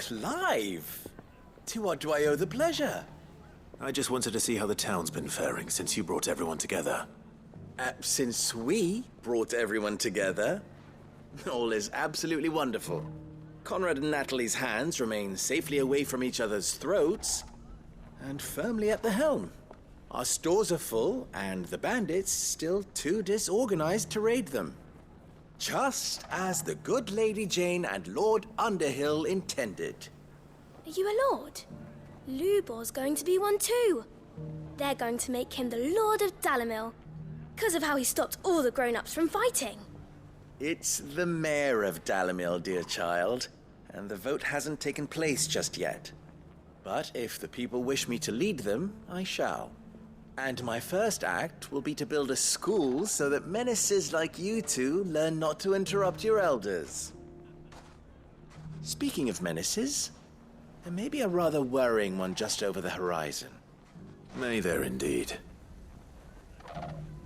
Clive! To what do I owe the pleasure? I just wanted to see how the town's been faring since you brought everyone together. Since we brought everyone together, all is absolutely wonderful. Conrad and Natalie's hands remain safely away from each other's throats and firmly at the helm. Our stores are full, and the bandits still too disorganized to raid them. Just as the good Lady Jane and Lord Underhill intended. Are you a lord? Lubor's going to be one too. They're going to make him the Lord of Dalimil, because of how he stopped all the grown-ups from fighting. It's the mayor of Dalimil, dear child, and the vote hasn't taken place just yet. But if the people wish me to lead them, I shall. And my first act will be to build a school so that menaces like you two learn not to interrupt your elders. Speaking of menaces, there may be a rather worrying one just over the horizon. May there indeed.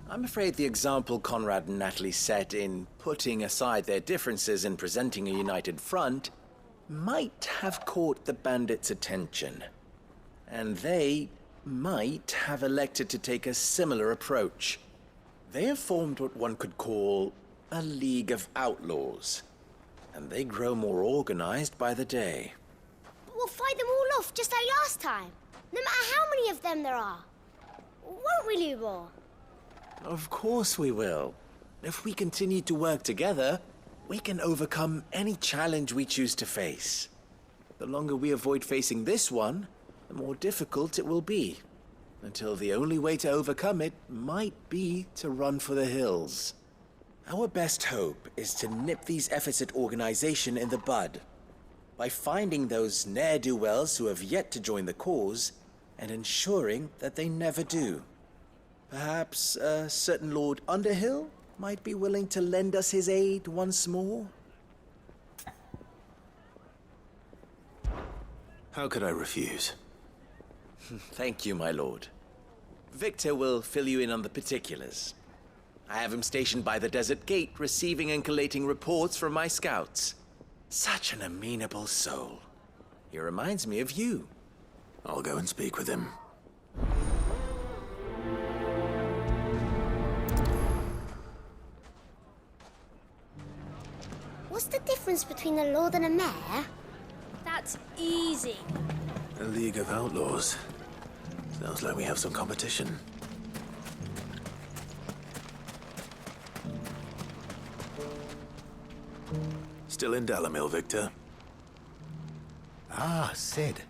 I'm afraid the example Conrad and Natalie set in putting aside their differences and presenting a united front might have caught the bandits' attention. And they might have elected to take a similar approach. They have formed what one could call a League of Outlaws, and they grow more organized by the day. But we'll fight them all off just like last time, no matter how many of them there are. Won't we, Lubor? Of course we will. If we continue to work together, we can overcome any challenge we choose to face. The longer we avoid facing this one, the more difficult it will be, until the only way to overcome it might be to run for the hills. Our best hope is to nip these efforts at organization in the bud, by finding those ne'er-do-wells who have yet to join the cause, and ensuring that they never do. Perhaps a certain Lord Underhill might be willing to lend us his aid once more? How could I refuse? Thank you, my lord. Victor will fill you in on the particulars. I have him stationed by the desert gate, receiving and collating reports from my scouts. Such an amenable soul. He reminds me of you. I'll go and speak with him. What's the difference between a lord and a mayor? That's easy. A League of Outlaws. Sounds like we have some competition. Still in Dalimil, Victor? Ah, Sid.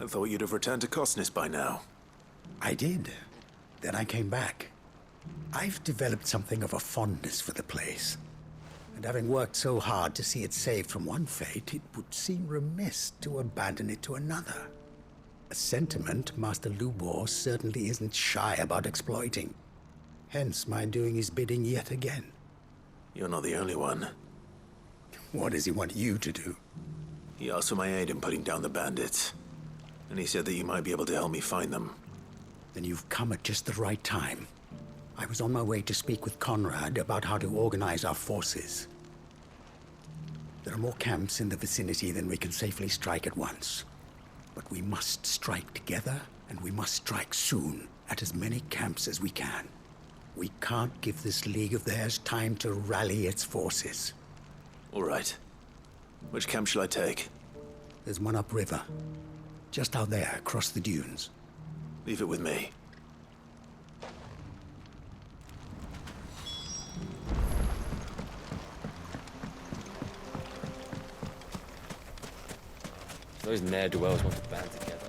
I thought you'd have returned to Cosnes by now. I did. Then I came back. I've developed something of a fondness for the place. And having worked so hard to see it saved from one fate, it would seem remiss to abandon it to another. A sentiment Master Lubor certainly isn't shy about exploiting. Hence my doing his bidding yet again. You're not the only one. What does he want you to do? He asked for my aid in putting down the bandits. And he said that you might be able to help me find them. Then you've come at just the right time. I was on my way to speak with Conrad about how to organize our forces. There are more camps in the vicinity than we can safely strike at once. But we must strike together, and we must strike soon at as many camps as we can. We can't give this league of theirs time to rally its forces. All right. Which camp shall I take? There's one upriver. Just out there, across the dunes. Leave it with me. Those ne'er-do-wells want to band together.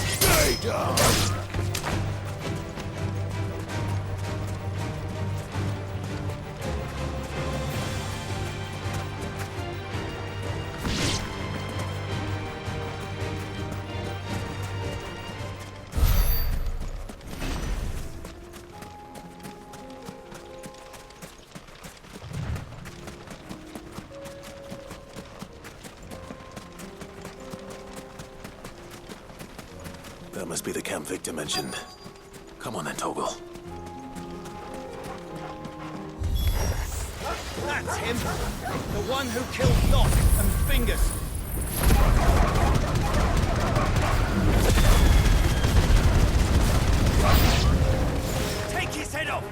Stay down! must be the camp Victor mentioned. Come on then, Toggle. That's him! The one who killed Dot and Fingers! Take his head off!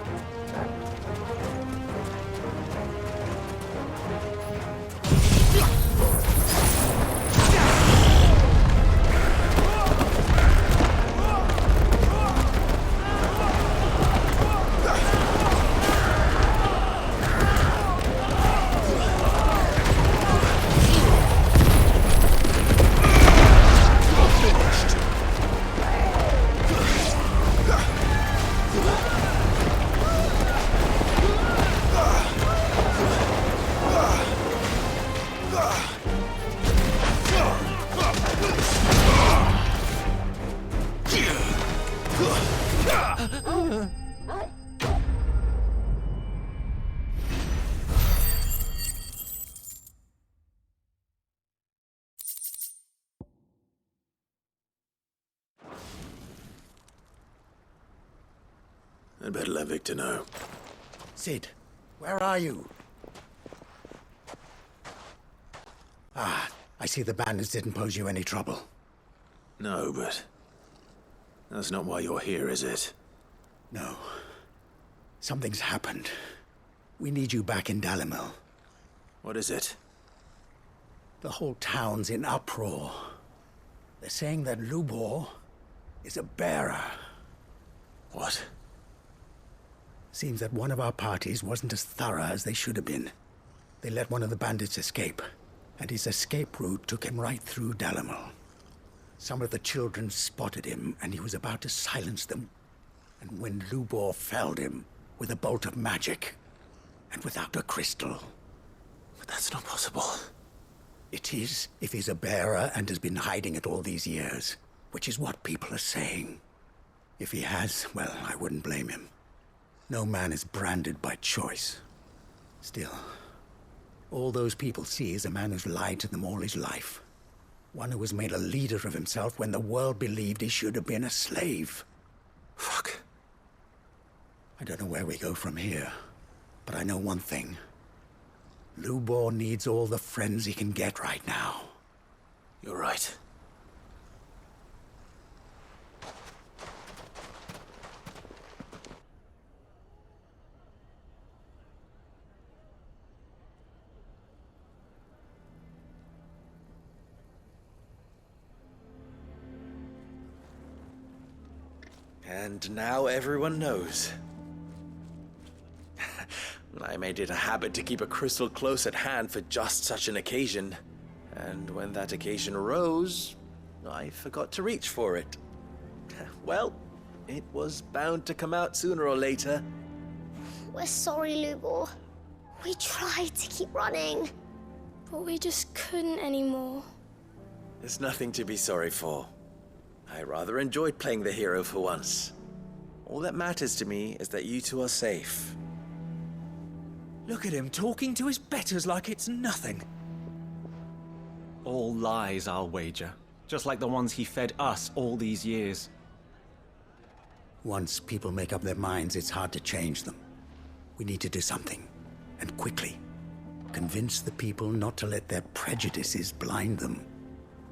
I'd better let Victor know. Sid, where are you? Ah, I see the bandits didn't pose you any trouble. No, but... that's not why you're here, is it? No. Something's happened. We need you back in Dalimil. What is it? The whole town's in uproar. They're saying that Lubor is a bearer. What? Seems that one of our parties wasn't as thorough as they should have been. They let one of the bandits escape, and his escape route took him right through Dalimil. Some of the children spotted him, and he was about to silence them. And when Lubor felled him with a bolt of magic, and without a crystal. But that's not possible. It is, if he's a bearer and has been hiding it all these years, which is what people are saying. If he has, well, I wouldn't blame him. No man is branded by choice. Still, all those people see is a man who's lied to them all his life. One who was made a leader of himself when the world believed he should have been a slave. Fuck. I don't know where we go from here, but I know one thing. Lubor needs all the friends he can get right now. You're right. And now everyone knows. I made it a habit to keep a crystal close at hand for just such an occasion. And when that occasion arose, I forgot to reach for it. Well, it was bound to come out sooner or later. We're sorry, Lubor. We tried to keep running. But we just couldn't anymore. There's nothing to be sorry for. I rather enjoyed playing the hero for once. All that matters to me is that you two are safe. Look at him talking to his betters like it's nothing. All lies, I'll wager. Just like the ones he fed us all these years. Once people make up their minds, it's hard to change them. We need to do something, and quickly. Convince the people not to let their prejudices blind them.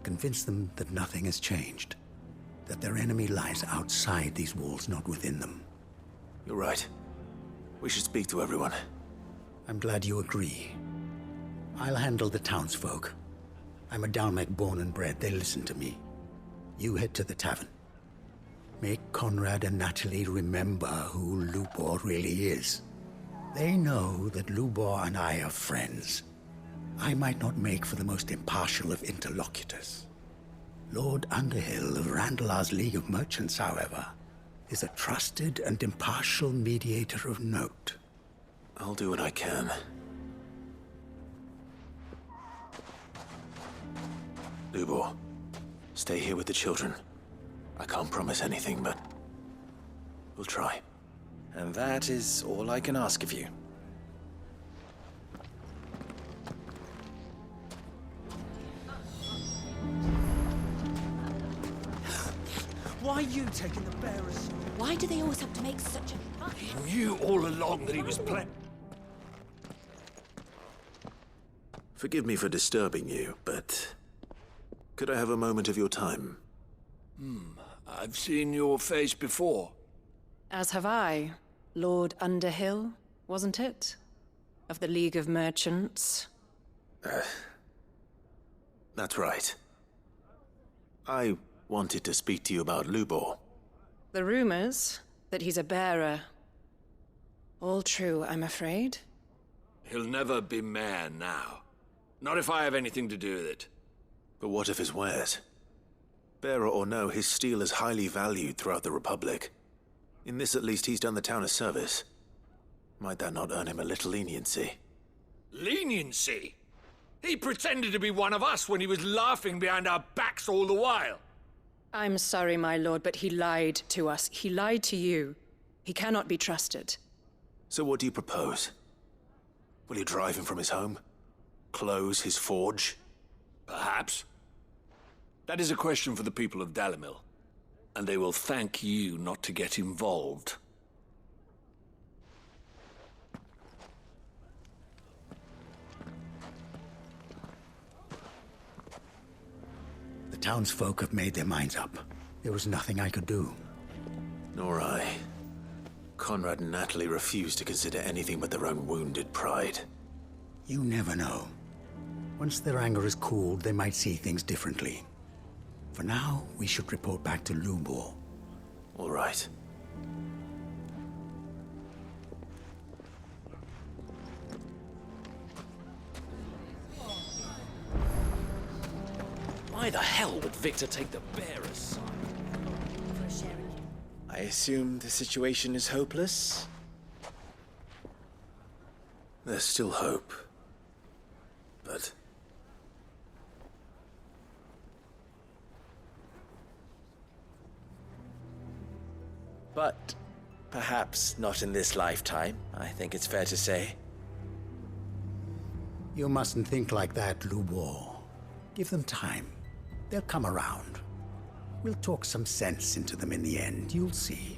Convince them that nothing has changed. That their enemy lies outside these walls, not within them. You're right. We should speak to everyone. I'm glad you agree. I'll handle the townsfolk. I'm a Dalmec born and bred. They listen to me. You head to the tavern. Make Conrad and Natalie remember who Lubor really is. They know that Lubor and I are friends. I might not make for the most impartial of interlocutors. Lord Underhill of Randalar's League of Merchants, however, is a trusted and impartial mediator of note. I'll do what I can. Lubor, stay here with the children. I can't promise anything, but we'll try. And that is all I can ask of you. Why Why you taking the bearers? Why do they always have to make such a fuss? He knew all along that he was Forgive me for disturbing you, but could I have a moment of your time? I've seen your face before. As have I. Lord Underhill, wasn't it? Of the League of Merchants. That's right. I wanted to speak to you about Lubor. The rumors that he's a bearer. All true, I'm afraid. He'll never be mayor now. Not if I have anything to do with it. But what of his wares? Bearer or no, his steel is highly valued throughout the Republic. In this, at least, he's done the town a service. Might that not earn him a little leniency? Leniency? He pretended to be one of us when he was laughing behind our backs all the while. I'm sorry, my lord, but he lied to us. He lied to you. He cannot be trusted. So what do you propose? Will you drive him from his home? Close his forge? Perhaps. That is a question for the people of Dalimil. And they will thank you not to get involved. The townsfolk have made their minds up. There was nothing I could do. Nor I. Conrad and Natalie refused to consider anything but their own wounded pride. You never know. Once their anger is cooled, they might see things differently. For now, we should report back to Lubor. All right. Why the hell would Victor take the bearer's side? I assume the situation is hopeless? There's still hope. But perhaps not in this lifetime, I think it's fair to say. You mustn't think like that, Lubor. Give them time. They'll come around. We'll talk some sense into them in the end, you'll see.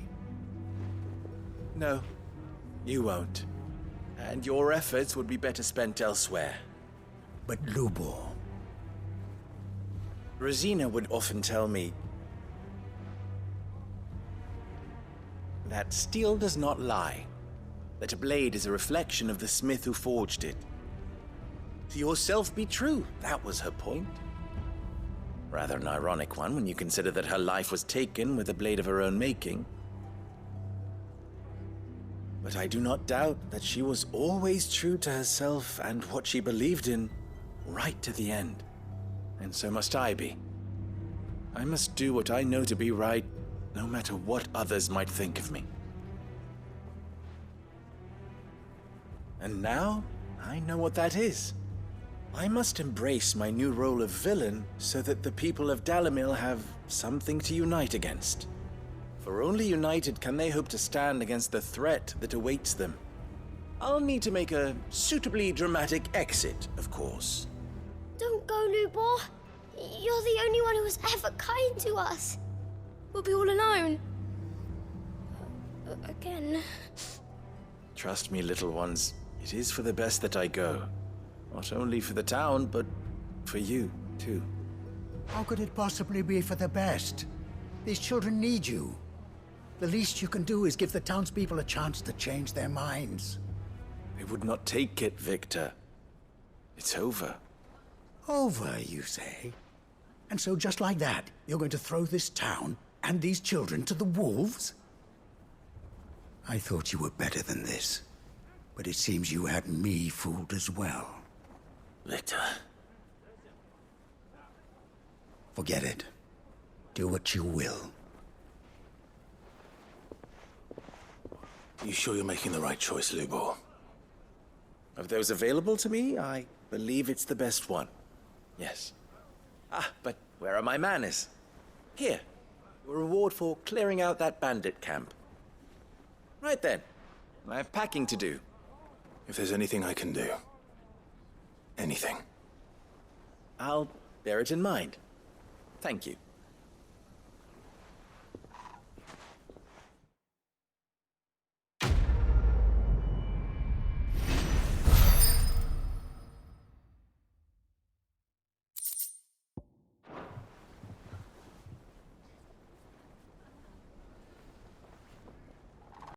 No, you won't. And your efforts would be better spent elsewhere. But Lubor... Rosina would often tell me that steel does not lie, that a blade is a reflection of the smith who forged it. To yourself be true, that was her point. Rather an ironic one when you consider that her life was taken with a blade of her own making. But I do not doubt that she was always true to herself and what she believed in, right to the end. And so must I be. I must do what I know to be right, no matter what others might think of me. And now, I know what that is. I must embrace my new role of villain so that the people of Dalimil have something to unite against. For only united can they hope to stand against the threat that awaits them. I'll need to make a suitably dramatic exit, of course. Don't go, Lubor. You're the only one who was ever kind to us. We'll be all alone. Again. Trust me, little ones, it is for the best that I go. Not only for the town, but for you, too. How could it possibly be for the best? These children need you. The least you can do is give the townspeople a chance to change their minds. I would not take it, Victor. It's over. Over, you say? And so just like that, you're going to throw this town and these children to the wolves? I thought you were better than this. But it seems you had me fooled as well. Victor. Forget it. Do what you will. You sure you're making the right choice, Lubor? Of those available to me, I believe it's the best one. Yes. But where are my manners? Here. Your reward for clearing out that bandit camp. Right then. I have packing to do. If there's anything I can do. Anything. I'll bear it in mind. Thank you.